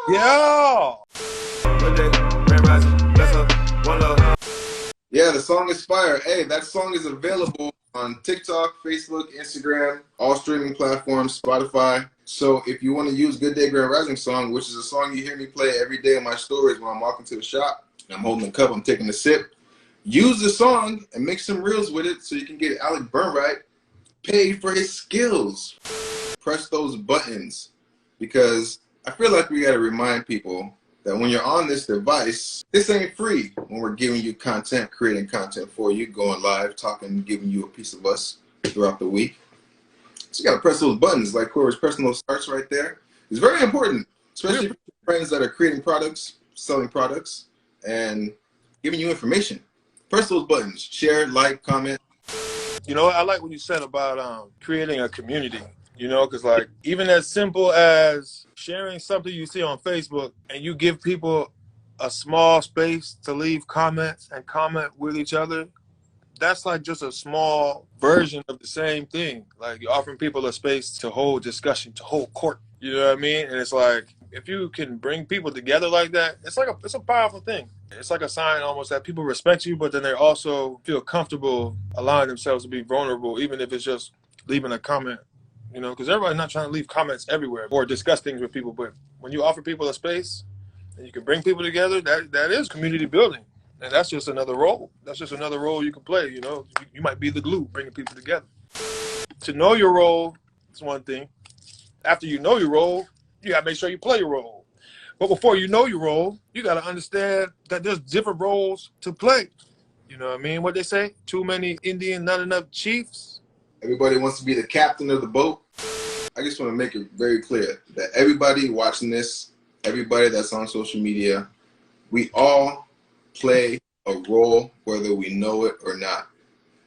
Yeah. Yeah, the song is fire. Hey, that song is available on TikTok, Facebook, Instagram, all streaming platforms, Spotify. So if you want to use Good Day Grand Rising song, which is a song you hear me play every day in my stories when I'm walking to the shop, and I'm holding a cup, I'm taking a sip, use the song and make some reels with it so you can get Alec Burnright paid for his skills. Press those buttons, because I feel like we got to remind people that when you're on this device, this ain't free. When we're giving you content, creating content for you, going live, talking, giving you a piece of us throughout the week. So you got to press those buttons, like whoever's pressing those starts right there. It's very important, especially for friends that are creating products, selling products, and giving you information. Press those buttons, share, like, comment. You know, I like what you said about creating a community, you know, because like even as simple as sharing something you see on Facebook and you give people a small space to leave comments and comment with each other, that's like just a small version of the same thing. Like you're offering people a space to hold discussion, to hold court. You know what I mean? And it's like if you can bring people together like that, it's a powerful thing. It's like a sign almost that people respect you, but then they also feel comfortable allowing themselves to be vulnerable, even if it's just leaving a comment. You know, because everybody's not trying to leave comments everywhere or discuss things with people. But when you offer people a space and you can bring people together, that is community building. And that's just another role. That's just another role you can play, you know. You might be the glue, bringing people together. To know your role is one thing. After you know your role, you got to make sure you play your role. But before you know your role, you got to understand that there's different roles to play. You know what I mean? What they say? Too many Indian, not enough chiefs. Everybody wants to be the captain of the boat. I just want to make it very clear that everybody watching this, everybody that's on social media, we all play a role whether we know it or not.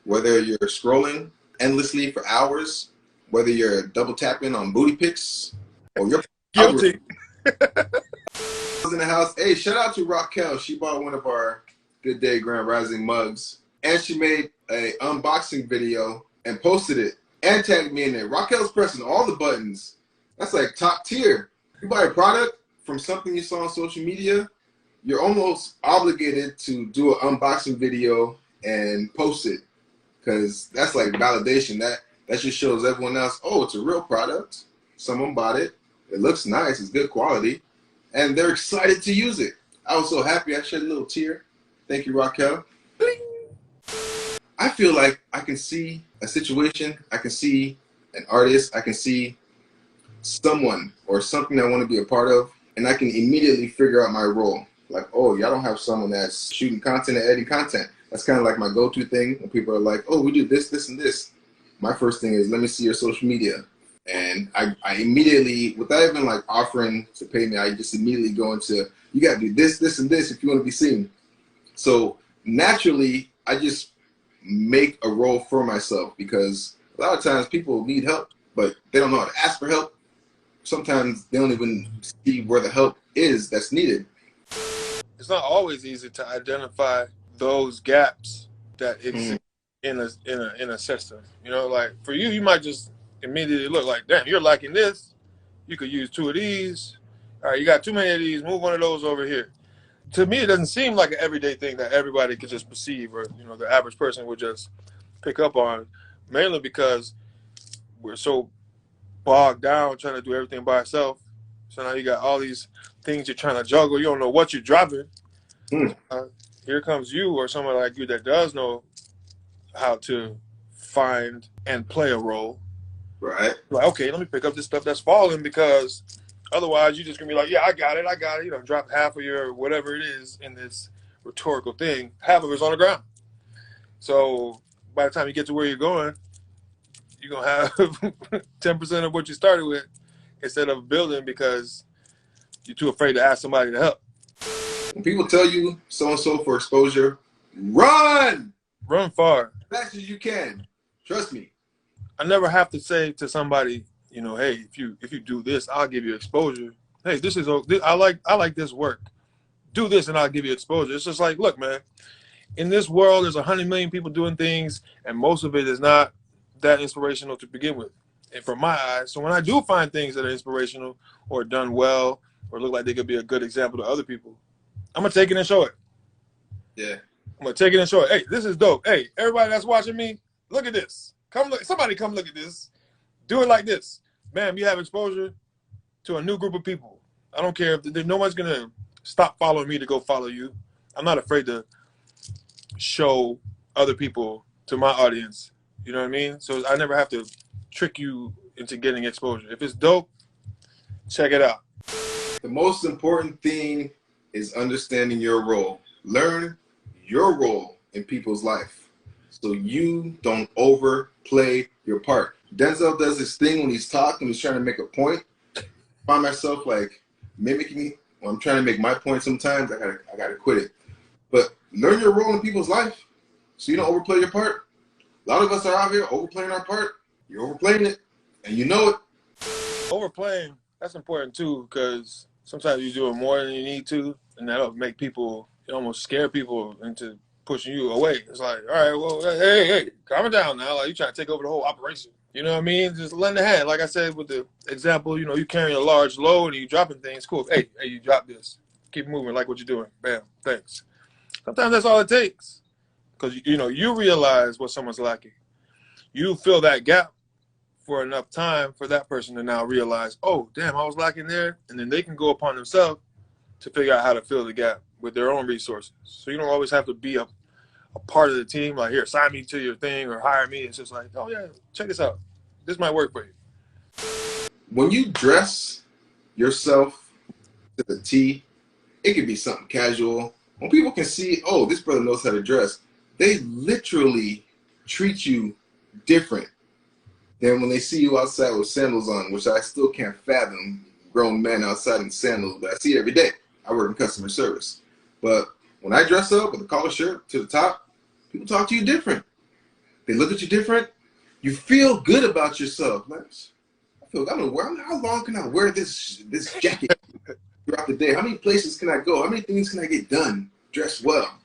Whether you're scrolling endlessly for hours, whether you're double tapping on booty pics, or you're guilty. In the house. Hey, shout out to Raquel. She bought one of our Good Day Grand Rising mugs, and she made a unboxing video and posted it and tagged me in it. Raquel's pressing all the buttons. That's like top tier. You buy a product from something you saw on social media, you're almost obligated to do an unboxing video and post it, because that's like validation. That just shows everyone else, oh, it's a real product. Someone bought it. It looks nice. It's good quality. And they're excited to use it. I was so happy. I shed a little tear. Thank you, Raquel. I feel like I can see a situation. I can see an artist. I can see someone or something I want to be a part of. And I can immediately figure out my role. Like, oh, y'all don't have someone that's shooting content and editing content. That's kind of like my go-to thing when people are like, oh, we do this, this, and this. My first thing is, let me see your social media. And I immediately, without even like offering to pay me, I just immediately go into, you got to do this, this, and this if you want to be seen. So naturally, I just make a role for myself, because a lot of times people need help, but they don't know how to ask for help. Sometimes they don't even see where the help is that's needed. It's not always easy to identify those gaps that exist in a system. You know, like for you, you might just immediately look like, damn, you're liking this. You could use 2 of these. All right, you got too many of these. Move one of those over here. To me, it doesn't seem like an everyday thing that everybody could just perceive, or you know, the average person would just pick up on. Mainly because we're so bogged down trying to do everything by ourselves. So now you got all these things you're trying to juggle. You don't know what you're dropping. Here comes you or someone like you that does know how to find and play a role. Right. Like, okay, let me pick up this stuff that's falling, because otherwise you're just going to be like, yeah, I got it. You know, drop half of your whatever it is in this rhetorical thing. Half of it's on the ground. So by the time you get to where you're going, you're going to have 10% of what you started with instead of building because you're too afraid to ask somebody to help. When people tell you so-and-so for exposure, run! Run far. As fast as you can. Trust me. I never have to say to somebody, you know, hey, if you do this, I'll give you exposure. Hey, I like this work. Do this and I'll give you exposure. It's just like, look, man, in this world, there's 100 million people doing things, and most of it is not that inspirational to begin with, and from my eyes. So when I do find things that are inspirational or done well or look like they could be a good example to other people, I'm gonna take it and show it. Yeah. I'm gonna take it and show it. Hey, this is dope. Hey, everybody that's watching me, look at this. Come look. Somebody come look at this. Do it like this. Bam, you have exposure to a new group of people. I don't care if no one's gonna stop following me to go follow you. I'm not afraid to show other people to my audience. You know what I mean? So I never have to trick you into getting exposure. If it's dope, check it out. The most important thing is understanding your role. Learn your role in people's life so you don't overplay your part. Denzel does this thing when he's talking, he's trying to make a point. I find myself like mimicking when I'm trying to make my point sometimes. I gotta quit it. But learn your role in people's life so you don't overplay your part. A lot of us are out here overplaying our part. You're overplaying it, and you know it. Overplaying, that's important too, because sometimes you do it more than you need to, and that'll make people, it almost scare people into pushing you away. It's like, all right, well, hey, calm it down now. Like, you trying to take over the whole operation. You know what I mean? Just lend a hand. Like I said with the example, you know, you carrying a large load and you dropping things. Cool. Hey, you drop this. Keep moving like what you're doing. Bam. Thanks. Sometimes that's all it takes. Because, you know, you realize what someone's lacking. You fill that gap for enough time for that person to now realize, oh, damn, I was lacking there. And then they can go upon themselves to figure out how to fill the gap with their own resources. So you don't always have to be a part of the team, like, here, sign me to your thing or hire me. It's just like, oh, yeah, check this out. This might work for you. When you dress yourself to the T, it could be something casual. When people can see, oh, this brother knows how to dress, they literally treat you different than when they see you outside with sandals on, which I still can't fathom, grown men outside in sandals, but I see it every day. I work in customer service. But when I dress up with a collar shirt to the top, people talk to you different. They look at you different. You feel good about yourself. Like, how long can I wear this jacket throughout the day? How many places can I go? How many things can I get done? Dress well.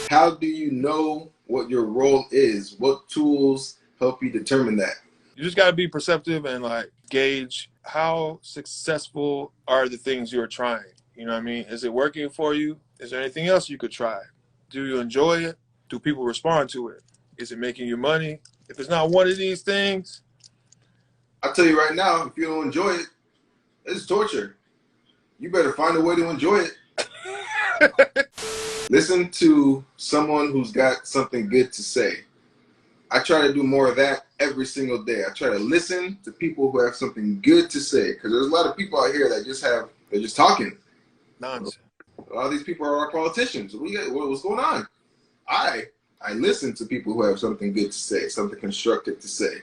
How do you know what your role is? What tools help you determine that? You just got to be perceptive and, like, gauge how successful are the things you're trying. You know what I mean? Is it working for you? Is there anything else you could try? Do you enjoy it? Do people respond to it? Is it making you money? If it's not one of these things, I'll tell you right now, if you don't enjoy it, it's torture. You better find a way to enjoy it. Listen to someone who's got something good to say. I try to do more of that every single day. I try to listen to people who have something good to say, because there's a lot of people out here that they're just talking. nonsense. A lot of these people are our politicians. What's going on? I listen to people who have something good to say, something constructive to say.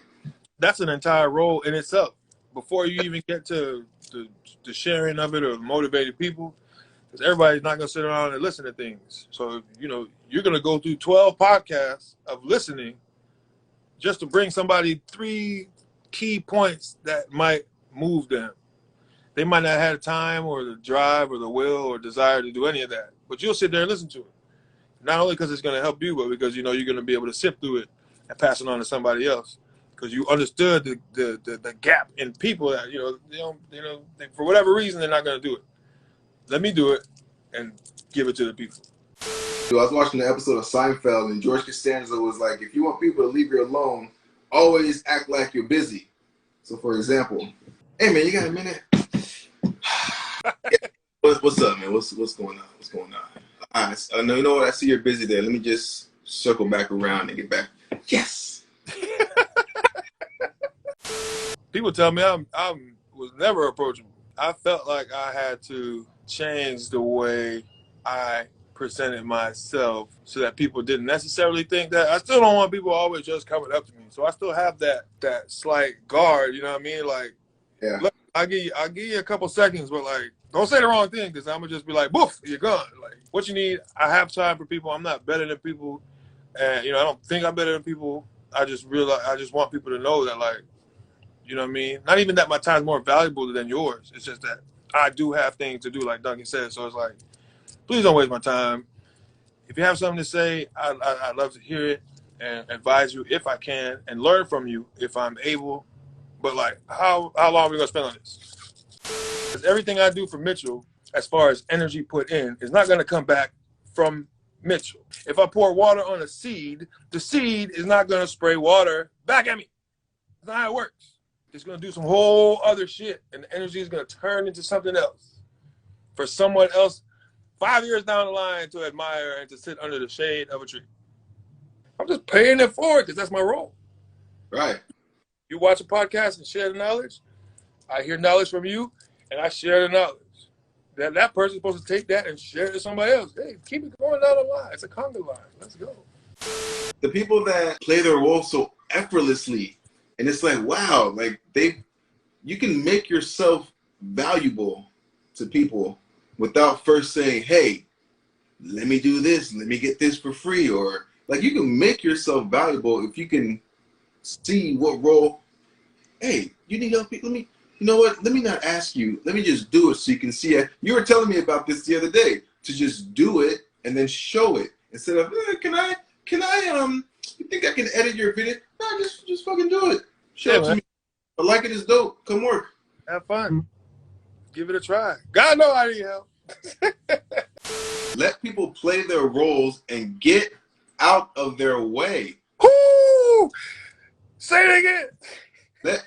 That's an entire role in itself. Before you even get to the sharing of it or motivated people, because everybody's not going to sit around and listen to things. So, you know, you're going to go through 12 podcasts of listening just to bring somebody 3 key points that might move them. They might not have time or the drive or the will or desire to do any of that, but you'll sit there and listen to it. Not only because it's going to help you, but because, you know, you're going to be able to sift through it and pass it on to somebody else. Because you understood the gap in people that, for whatever reason, they're not going to do it. Let me do it and give it to the people. So I was watching the episode of Seinfeld, and George Costanza was like, if you want people to leave you alone, always act like you're busy. So, for example, hey, man, you got a minute? What's up, man? What's going on? What's going on? All right, no, you know what? I see you're busy there. Let me just circle back around and get back. Yes. People tell me I was never approachable. I felt like I had to change the way I presented myself so that people didn't necessarily think that. I still don't want people always just coming up to me. So I still have that slight guard, you know what I mean? Like, yeah. Look, I'll give you a couple seconds, but, like, don't say the wrong thing, because I'm going to just be like, boof, you're gone. Like, what you need, I have time for people. I'm not better than people. And, you know, I don't think I'm better than people. I just want people to know that, like, you know what I mean? Not even that my time's more valuable than yours. It's just that I do have things to do, like Duncan said. So it's like, please don't waste my time. If you have something to say, I'd love to hear it and advise you if I can and learn from you if I'm able. But, like, how long are we going to spend on this? Everything I do for Mitchell, as far as energy put in, is not going to come back from Mitchell. If I pour water on a seed, the seed is not going to spray water back at me. That's not how it works. It's going to do some whole other shit, and the energy is going to turn into something else for someone else 5 years down the line to admire and to sit under the shade of a tree. I'm just paying it forward because that's my role. Right. You watch a podcast and share the knowledge. I hear knowledge from you, and I share the knowledge. That person's supposed to take that and share it to somebody else. Hey, keep it going down the line. It's a conga line. Let's go. The people that play their role so effortlessly, and it's like, wow, like you can make yourself valuable to people without first saying, hey, let me do this, let me get this for free, or like you can make yourself valuable if you can see what role. Hey, you need help? Let me. You know what? Let me not ask you. Let me just do it so you can see it. You were telling me about this the other day, to just do it and then show it instead of can I you think I can edit your video? No, just fucking do it. Show it to me. I like it. It's dope. Come work. Have fun. Give it a try. God know I need help. Let people play their roles and get out of their way. Whoo! Say it again.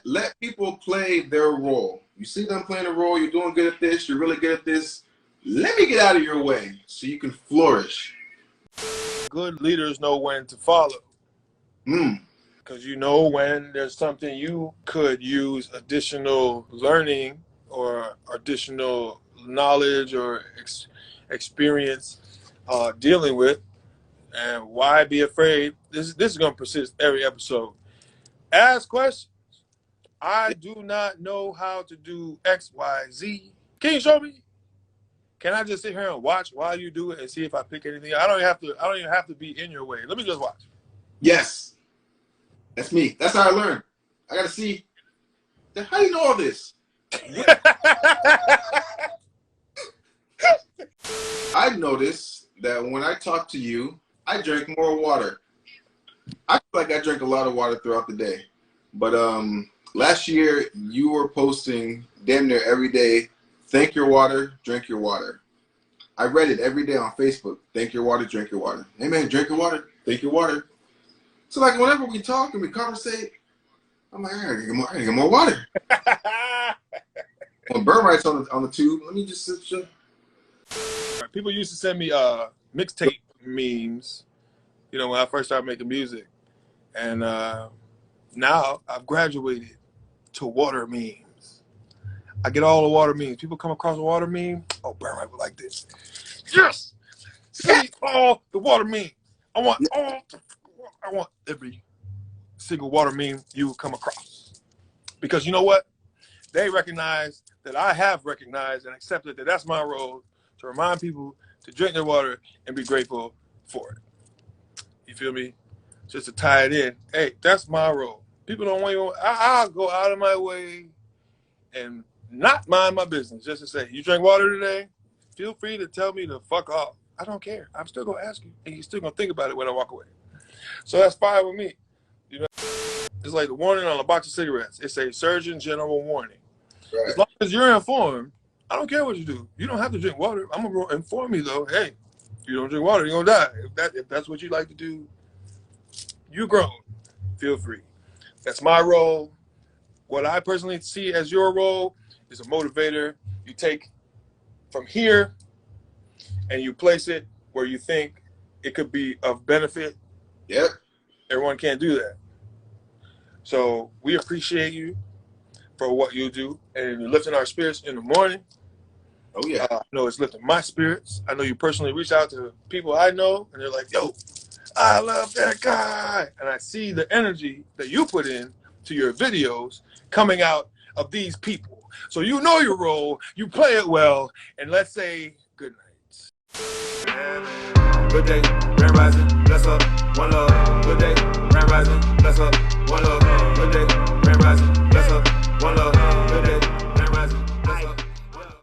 Let people play their role. You see them playing a role, you're doing good at this, you're really good at this. Let me get out of your way so you can flourish. Good leaders know when to follow. Because you know when there's something you could use additional learning or additional knowledge or experience dealing with. And why be afraid? This is going to persist every episode. Ask questions. I do not know how to do X, Y, Z. Can you show me? Can I just sit here and watch while you do it and see if I pick anything? I don't even have to be in your way. Let me just watch. Yes. That's me. That's how I learn. I gotta see. How do you know all this? I noticed that when I talk to you, I drink more water. I feel like I drink a lot of water throughout the day. But last year, you were posting damn near every day, thank your water, drink your water. I read it every day on Facebook. Thank your water, drink your water. Hey, man, drink your water, thank your water. So, like, whenever we talk and we conversate, I'm like, I gotta get more water. When Burn Right's on the tube, let me just sit. People used to send me mixtape memes, you know, when I first started making music. And now I've graduated to water memes. I get all the water memes. People come across a water meme. Oh, Burn Right would like this. Yes! See all the water memes. I want every single water meme you come across. Because you know what? They recognize that I have recognized and accepted that that's my role to remind people to drink their water and be grateful for it. You feel me? Just to tie it in. Hey, that's my role. People don't want you. I'll go out of my way and not mind my business just to say, you drink water today? Feel free to tell me to fuck off. I don't care. I'm still going to ask you, and you're still going to think about it when I walk away. So that's fine with me. You know, it's like the warning on a box of cigarettes. It's a Surgeon General warning. Right. As long as you're informed, I don't care what you do. You don't have to drink water. I'm going to inform you, though. Hey, you don't drink water, you're going to die. If that's what you like to do, you grown. Feel free. That's my role. What I personally see as your role is a motivator. You take from here and you place it where you think it could be of benefit. Yep. Everyone can't do that. So we appreciate you for what you do, and you're lifting our spirits in the morning. Oh, yeah. I know it's lifting my spirits. I know you personally reach out to people I know, and they're like, yo, I love that guy. And I see the energy that you put in to your videos coming out of these people. So you know your role, you play it well, and let's say good night. Good day, Grand Rising, bless up, one love. Good day, Grand Rising, bless up, one love. Good day, Grand Rising.